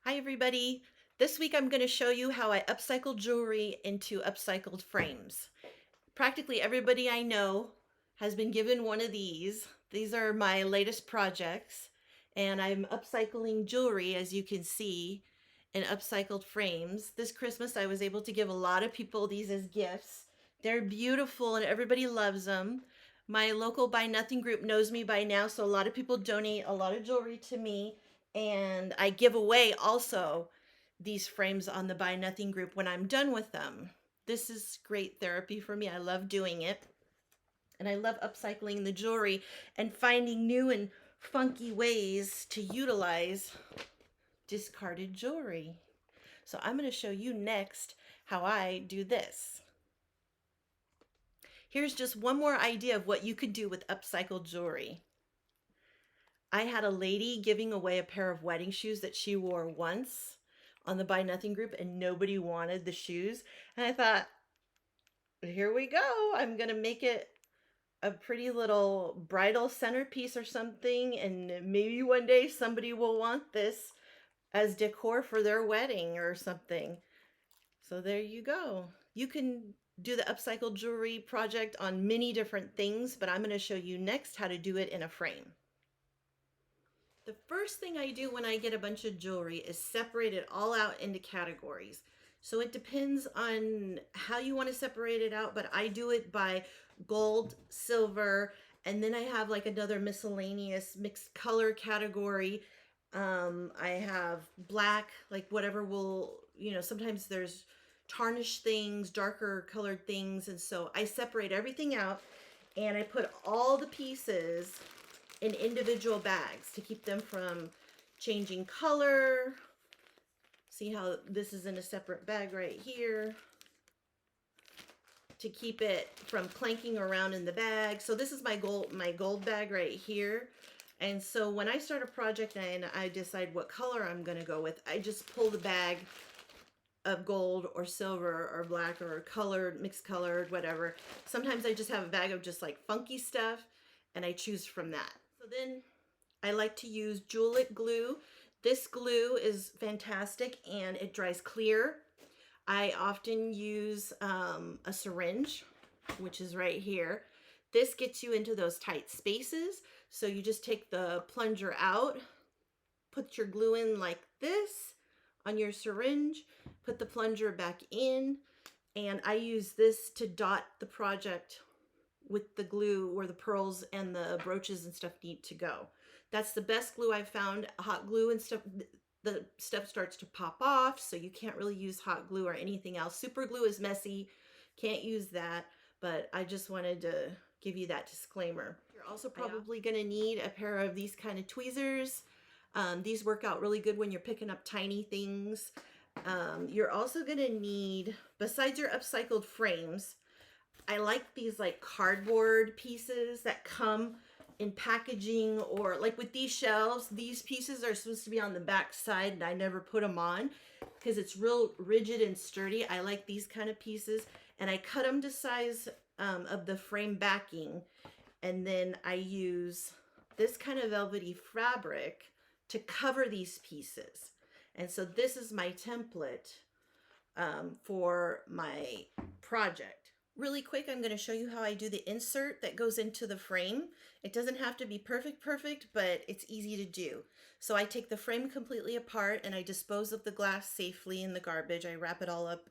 Hi everybody. This week I'm going to show you how I upcycle jewelry into upcycled frames. Practically everybody I know has been given one of these. These are my latest projects and I'm upcycling jewelry, as you can see, in upcycled frames. This Christmas I was able to give a lot of people these as gifts. They're beautiful and everybody loves them. My local Buy Nothing group knows me by now, so a lot of people donate a lot of jewelry to me, and I give away also these frames on the Buy Nothing group when I'm done with them. This is great therapy for me. I love doing it. And I love upcycling the jewelry and finding new and funky ways to utilize discarded jewelry. So I'm going to show you next how I do this. Here's just one more idea of what you could do with upcycled jewelry. I had a lady giving away a pair of wedding shoes that she wore once on the Buy Nothing group, and nobody wanted the shoes. And I thought, here we go. I'm going to make it a pretty little bridal centerpiece or something, and maybe one day somebody will want this as decor for their wedding or something. So there you go. You can do the upcycled jewelry project on many different things, but I'm going to show you next how to do it in a frame. The first thing I do when I get a bunch of jewelry is separate it all out into categories. So it depends on how you want to separate it out, but I do it by gold, silver, and then I have like another miscellaneous mixed color category. I have black, like whatever will, sometimes there's tarnished things, darker colored things, and so I separate everything out and I put all the pieces in individual bags to keep them from changing color. See how this is in a separate bag right here to keep it from clanking around in the bag. So this is my gold bag right here. And so when I start a project and I decide what color I'm going to go with, I just pull the bag of gold or silver or black or colored, mixed colored, whatever. Sometimes I just have a bag of just like funky stuff and I choose from that. So then I like to use Jewel-Lit glue. This glue is fantastic and it dries clear. I often use a syringe, which is right here. This gets you into those tight spaces. So you just take the plunger out, put your glue in like this on your syringe, put the plunger back in, and I use this to dot the project with the glue where the pearls and the brooches and stuff need to go. That's the best glue I've found. Hot glue and stuff, the stuff starts to pop off, so you can't really use hot glue or anything else. Super glue is messy, can't use that, but I just wanted to give you that disclaimer. You're also probably going to need a pair of these kind of tweezers. These work out really good when you're picking up tiny things. You're also going to need, besides your upcycled frames, I like these like cardboard pieces that come in packaging, or like with these shelves, these pieces are supposed to be on the back side and I never put them on because it's real rigid and sturdy. I like these kind of pieces, and I cut them to size of the frame backing, and then I use this kind of velvety fabric to cover these pieces. And so this is my template for my project. Really quick, I'm going to show you how I do the insert that goes into the frame. It doesn't have to be perfect, but it's easy to do. So I take the frame completely apart and I dispose of the glass safely in the garbage. I wrap it all up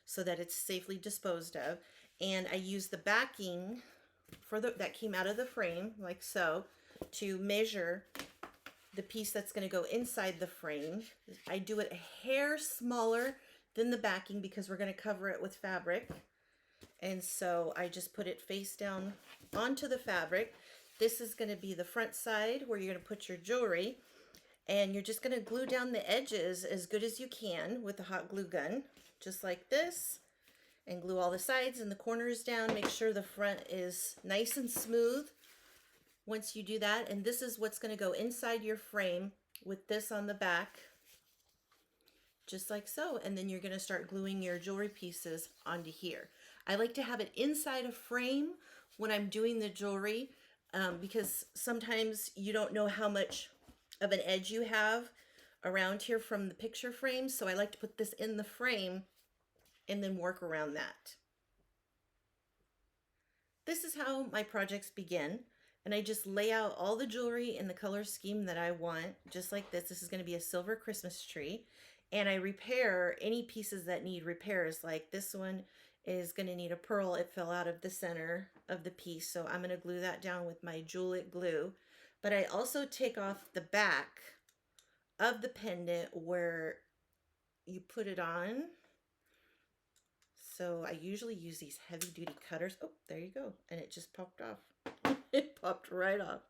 so that it's safely disposed of. And I use the backing that came out of the frame, like so, to measure the piece that's going to go inside the frame. I do it a hair smaller than the backing because we're going to cover it with fabric. And so I just put it face down onto the fabric. This is going to be the front side where you're going to put your jewelry. And you're just going to glue down the edges as good as you can with the hot glue gun, just like this. And glue all the sides and the corners down. Make sure the front is nice and smooth once you do that. And this is what's going to go inside your frame with this on the back, just like so. And then you're going to start gluing your jewelry pieces onto here. I like to have it inside a frame when I'm doing the jewelry because sometimes you don't know how much of an edge you have around here from the picture frame. So I like to put this in the frame and then work around that. This is how my projects begin. And I just lay out all the jewelry in the color scheme that I want, just like this. This is going to be a silver Christmas tree. And I repair any pieces that need repairs. Like this one is going to need a pearl. It fell out of the center of the piece. So I'm going to glue that down with my Jewel-It glue. But I also take off the back of the pendant where you put it on. So I usually use these heavy duty cutters. Oh, there you go. And it just popped off. It popped right off.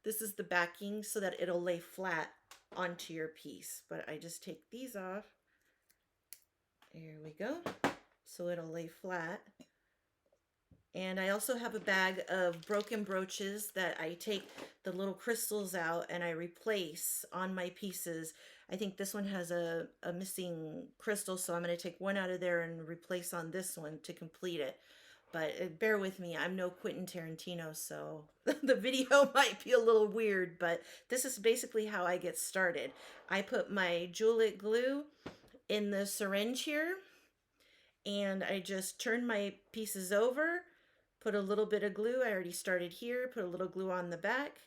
This is the backing so that it'll lay flat onto your piece. But I just take these off. There we go. So it'll lay flat. And I also have a bag of broken brooches that I take the little crystals out and I replace on my pieces. I think this one has a missing crystal, so I'm going to take one out of there and replace on this one to complete it. But bear with me, I'm no Quentin Tarantino, so the video might be a little weird, but this is basically how I get started. I put my Jewel-It glue in the syringe here, and I just turn my pieces over, put a little bit of glue. I already started here, put a little glue on the back,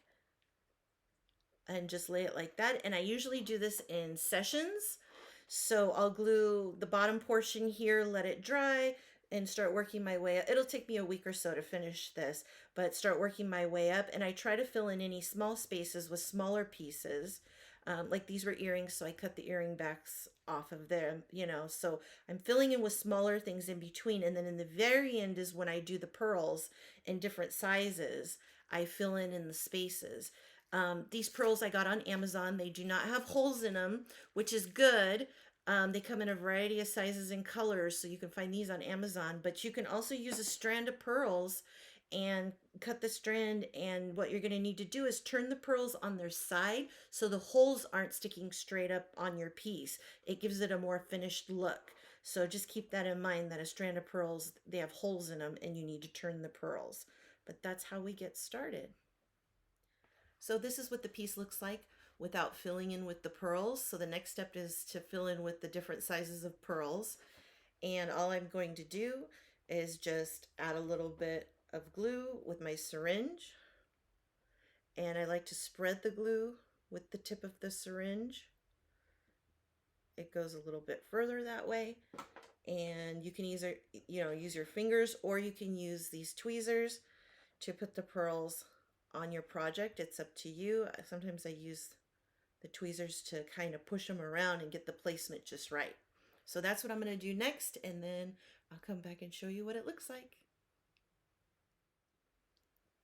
and just lay it like that. And I usually do this in sessions. So I'll glue the bottom portion here, let it dry, and start working my way up. It'll take me a week or so to finish this, but start working my way up. And I try to fill in any small spaces with smaller pieces. Like these were earrings, so I cut the earring backs off of them, you know. So I'm filling in with smaller things in between. And then in the very end is when I do the pearls in different sizes. I fill in the spaces. These pearls I got on Amazon. They do not have holes in them, which is good. They come in a variety of sizes and colors, so you can find these on Amazon. But you can also use a strand of pearls and cut the strand, and what you're going to need to do is turn the pearls on their side so the holes aren't sticking straight up on your piece. It gives it a more finished look. So just keep that in mind, that a strand of pearls, they have holes in them and you need to turn the pearls. But that's how we get started. So this is what the piece looks like without filling in with the pearls. So the next step is to fill in with the different sizes of pearls. And all I'm going to do is just add a little bit of glue with my syringe. And I like to spread the glue with the tip of the syringe. It goes a little bit further that way. And you can either, use your fingers, or you can use these tweezers to put the pearls on your project. It's up to you. Sometimes I use the tweezers to kind of push them around and get the placement just right. So that's what I'm going to do next, and then I'll come back and show you what it looks like.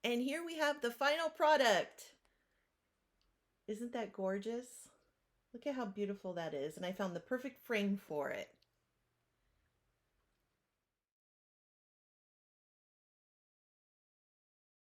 And here we have the final product. Isn't that gorgeous? Look at how beautiful that is. And I found the perfect frame for it.